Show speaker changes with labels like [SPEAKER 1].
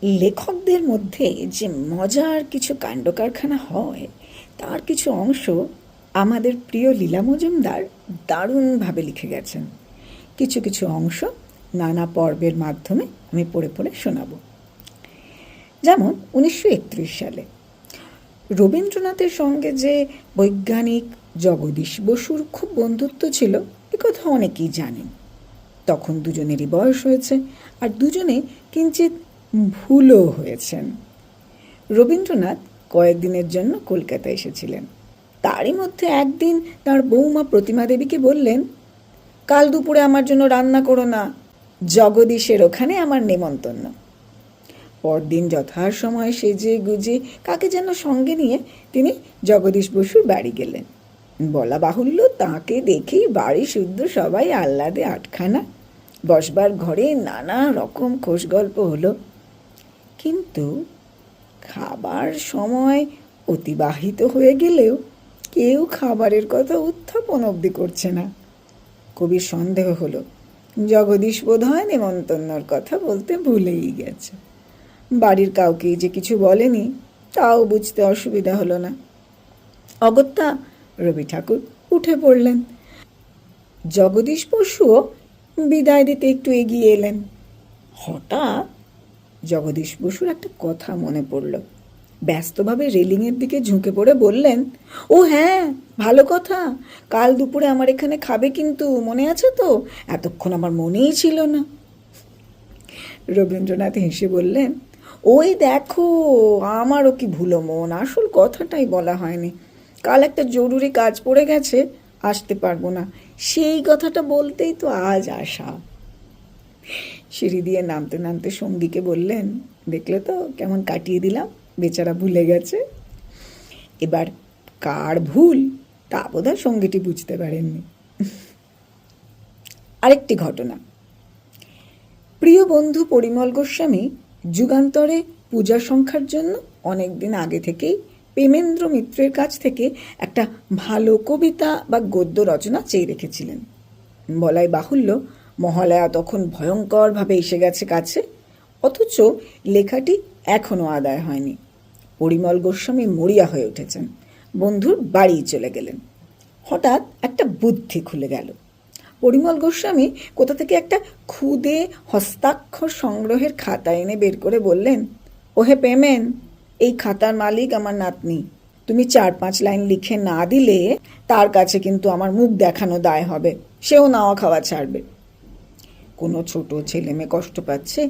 [SPEAKER 1] লেখকদের মধ্যে যে মজার কিছু কাণ্ডকারখানা হয় তার কিছু অংশ আমাদের প্রিয় লীলা মজুমদার দারুণভাবে লিখে গেছেন। কিছু কিছু অংশ নানা পর্বের মাধ্যমে আমি পড়ে পড়ে শোনাব। যেমন 1931 সালে রবীন্দ্রনাথের সঙ্গে যে বৈজ্ঞানিক জগদীশ বসুর খুব বন্ধুত্ব ছিল একথা অনেকেই জানেন। তখন দুজনেরই বয়স হয়েছে আর দুজনে কিঞ্চিত ভুলও হয়েছেন। রবীন্দ্রনাথ কয়েকদিনের জন্য কলকাতা এসেছিলেন। তারই মধ্যে একদিন তার বৌমা প্রতিমা দেবীকে বললেন, কাল দুপুরে আমার জন্য রান্না করো না, জগদীশের ওখানে আমার নেমন্তন্ন। পরদিন যথাসময়ে সেজে গুজে কাকে যেন সঙ্গে নিয়ে তিনি জগদীশ বসুর বাড়ি গেলেন। বলা বাহুল্য, তাঁকে দেখেই বাড়ি শুদ্ধ সবাই আহ্লাদে আটখানা। বসবার ঘরে নানা রকম খোশ গল্প হলো, কিন্তু খাবার সময় অতিবাহিত হয়ে গেলেও কেউ খাবারের কথা উত্থাপন অবধি করছে না। কবির সন্দেহ হলো জগদীশ বোধহয় নেমন্তন্নর কথা বলতে ভুলেই গেছে। বাড়ির কাউকেই যে কিছু বলেনি তাও বুঝতে অসুবিধা হলো না। অগত্যা রবি ঠাকুর উঠে পড়লেন। জগদীশ বসুও বিদায় দিতে একটু এগিয়ে এলেন। হঠাৎ জগদীশ বসুর একটা কথা মনে পড়ল। ব্যস্তভাবে রেলিংয়ের দিকে ঝুঁকে পড়ে বললেন, ও হ্যাঁ, ভালো কথা, কাল দুপুরে আমার এখানে খাবে কিন্তু, মনে আছে তো? এতক্ষণ আমার মনেই ছিল না। রবীন্দ্রনাথ হেসে বললেন, ওই দেখো, আমারও কি ভুলো মন, আসল কথাটাই বলা হয়নি। কাল একটা জরুরি কাজ পড়ে গেছে, আসতে পারবো না, সেই কথাটা বলতেই তো আজ আসা। সিঁড়ি দিয়ে নামতে নামতে সঙ্গীকে বললেন, দেখলে তো কেমন কাটিয়ে দিলাম, বেচারা ভুলে গেছে। এবার কার ভুল তা বোধহয় সঙ্গীটি বুঝতে পারেননি। আরেকটি ঘটনা। প্রিয় বন্ধু পরিমল গোস্বামী যুগান্তরে পূজা সংখ্যার জন্য অনেকদিন আগে থেকেই প্রেমেন্দ্র মিত্রের কাছ থেকে একটা ভালো কবিতা বা গদ্য রচনা চেয়ে রেখেছিলেন। বলাই বাহুল্য, মহালয়া তখন ভয়ঙ্করভাবে এসে গেছে কাছে, অথচ লেখাটি এখনও আদায় হয়নি। পরিমল গোস্বামী মরিয়া হয়ে উঠেছেন, বন্ধুর বাড়ি চলে গেলেন। হঠাৎ একটা বুদ্ধি খুলে গেল। পরিমল গোস্বামী কোথা থেকে একটা খুদে হস্তাক্ষর সংগ্রহের খাতা এনে বের করে বললেন, ওহে পেমেন, এই খাতার মালিক আমার নাতনি। তুমি 4-5 লাইন লিখে না দিলে তার কাছে কিন্তু আমার মুখ দেখানো দায় হবে, সেও নাওয়া খাওয়া ছাড়বে। কোনো ছোট ছেলে মেয়ে কষ্ট পাচ্ছে